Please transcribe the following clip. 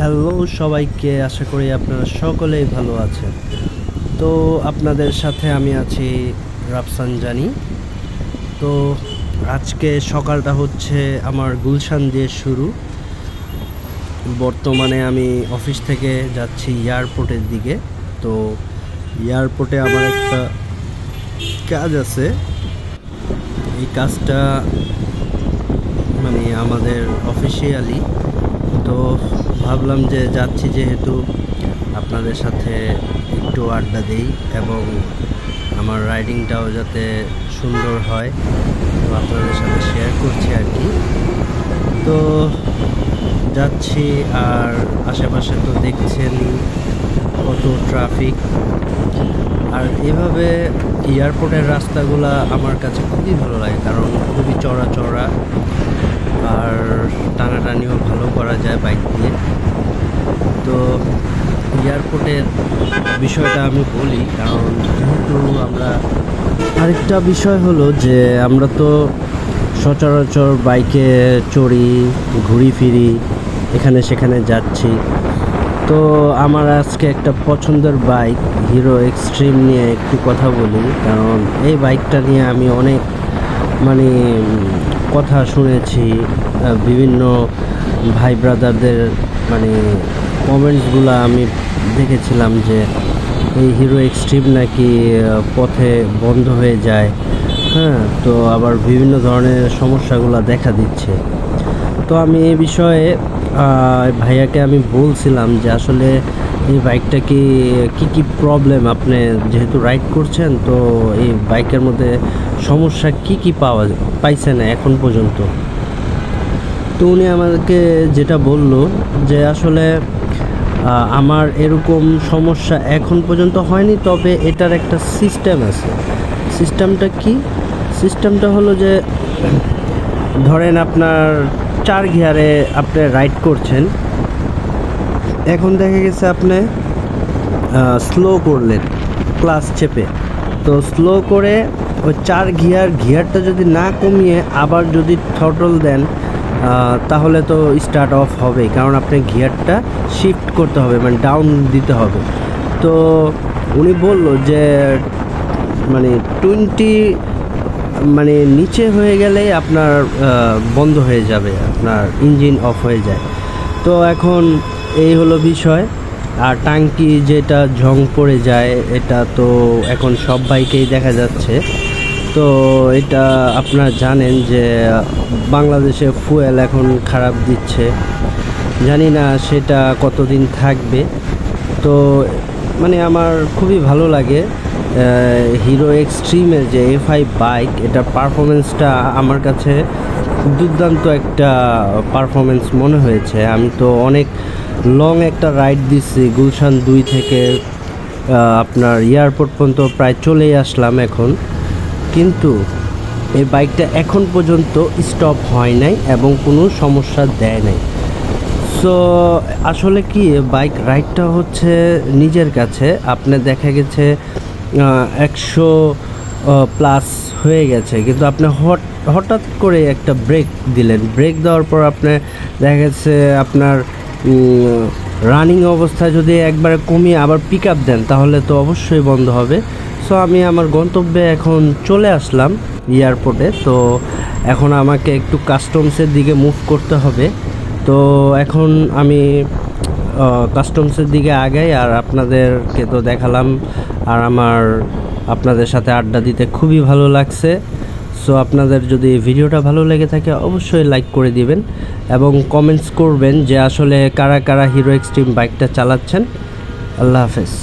Hello সবাইকে, আশা করি আপনারা সকলেই ভালো আছেন। তো আপনাদের সাথে আমি আছি রাফসান জানি। তো আজকে সকালটা হচ্ছে আমার গুলশান দিয়ে শুরু। বর্তমানে আমি অফিস থেকে যাচ্ছি এয়ারপোর্টের দিকে। তো এয়ারপোর্টে আমার একটা কাজ আছে। এই কাজটা মানে আমাদের অফিসিয়ালি, তো ভাবলাম যে যাচ্ছি যেহেতু আপনাদের সাথে একটু আড্ডা দেই এবং আমার রাইডিংটাও যাতে সুন্দর হয়, তো আপনাদের সাথে শেয়ার করছি আর কি। তো যাচ্ছি, আর আশেপাশে তো দেখছেনই কত ট্রাফিক। আর এভাবে এয়ারপোর্টের রাস্তাগুলা আমার কাছে খুবই ভালো লাগে, কারণ খুবই চড়া চড়া আর টানাটানিও ভালো করা যায় বাইক দিয়ে। তো এয়ারপোর্টের বিষয়টা আমি বলি, কারণ যেহেতু আরেকটা বিষয় হলো যে আমরা তো সচরাচর বাইকে চড়ি, ঘুরি ফিরি, এখানে সেখানে যাচ্ছি। তো আমার আজকে একটা পছন্দের বাইক হিরো এক্সট্রিম নিয়ে একটু কথা বলি, কারণ এই বাইকটা নিয়ে আমি অনেক কথা শুনেছি। বিভিন্ন ভাই ব্রাদারদের কমেন্টসগুলো আমি দেখেছিলাম যে এই হিরো এক্সট্রিম নাকি পথে বন্ধ হয়ে যায়, তো আবার বিভিন্ন ধরনের সমস্যাগুলো দেখা দিচ্ছে। তো আমি এই বিষয়ে ভাইয়াকে আমি বলছিলাম যে আসলে এই বাইকটা কি প্রবলেম, আপনি যেহেতু রাইড করছেন, তো এই বাইকের মধ্যে সমস্যা কি পাইছেন এখন পর্যন্ত। তো উনি আমাকে যেটা বলল যে আসলে আমার এরকম সমস্যা এখন পর্যন্ত হয়নি, তবে এটার একটা সিস্টেম আছে। সিস্টেমটা হলো যে ধরেন আপনার 4 গিয়ারে আপনি রাইড করছেন, এখন দেখা গেছে আপনি স্লো করলেন ক্লাচ চেপে, তো স্লো করে ওই 4 গিয়ারটা যদি না কমিয়ে আবার যদি থ্রটল দেন, তাহলে তো স্টার্ট অফ হবে, কারণ আপনি গিয়ারটা শিফট করতে হবে, ডাউন দিতে হবে। তো উনি বলল যে 20 নিচে হয়ে গেলেই আপনার বন্ধ হয়ে যাবে, আপনার ইঞ্জিন অফ হয়ে যায়। তো এখন এই হলো বিষয়। আর টাঙ্কি যেটা ঝং পড়ে যায়, এটা তো এখন সব বাইকেই দেখা যাচ্ছে। তো এটা আপনারা জানেন যে বাংলাদেশে ফুয়েল এখন খারাপ দিচ্ছে, জানি না সেটা কতদিন থাকবে। তো আমার খুবই ভালো লাগে হিরো এক্সট্রিমের যে FI বাইক, এটার পারফরমেন্সটা আমার কাছে দুর্দান্ত একটা পারফরমেন্স মনে হয়েছে। আমি তো অনেক লং একটা রাইড দিচ্ছি, গুলশান 2 থেকে আপনার এয়ারপোর্ট পর্যন্ত প্রায় চলেই আসলাম এখন, কিন্তু এই বাইকটা এখন পর্যন্ত স্টপ হয় নাই এবং কোনো সমস্যা দেয় নাই। সো আসলে কি, বাইক রাইডটা হচ্ছে নিজের কাছে। আপনি দেখা গেছে 100+ হয়ে গেছে, কিন্তু আপনি হঠাৎ করে একটা ব্রেক দিলেন, ব্রেক দেওয়ার পর আপনি দেখা গেছে আপনার রানিং অবস্থায় যদি একবারে কমিয়ে আবার পিক আপ দেন, তাহলে তো অবশ্যই বন্ধ হবে। সো আমি আমার গন্তব্যে এখন চলে আসলাম এয়ারপোর্টে। তো এখন আমাকে একটু কাস্টমসের দিকে মুভ করতে হবে। তো এখন আমি কাস্টমসের দিকে আগাই, আর আপনাদেরকে তো দেখালাম, আর আপনাদের সাথে আড্ডা দিতে খুবই ভালো লাগছে। সো আপনাদের যদি ভিডিওটা ভালো লেগে থাকে অবশ্যই লাইক করে দিবেন এবং কমেন্টস করবেন যে আসলে কারা কারা হিরো এক্সট্রিম বাইকটা চালাচ্ছেন। আল্লাহ হাফেজ।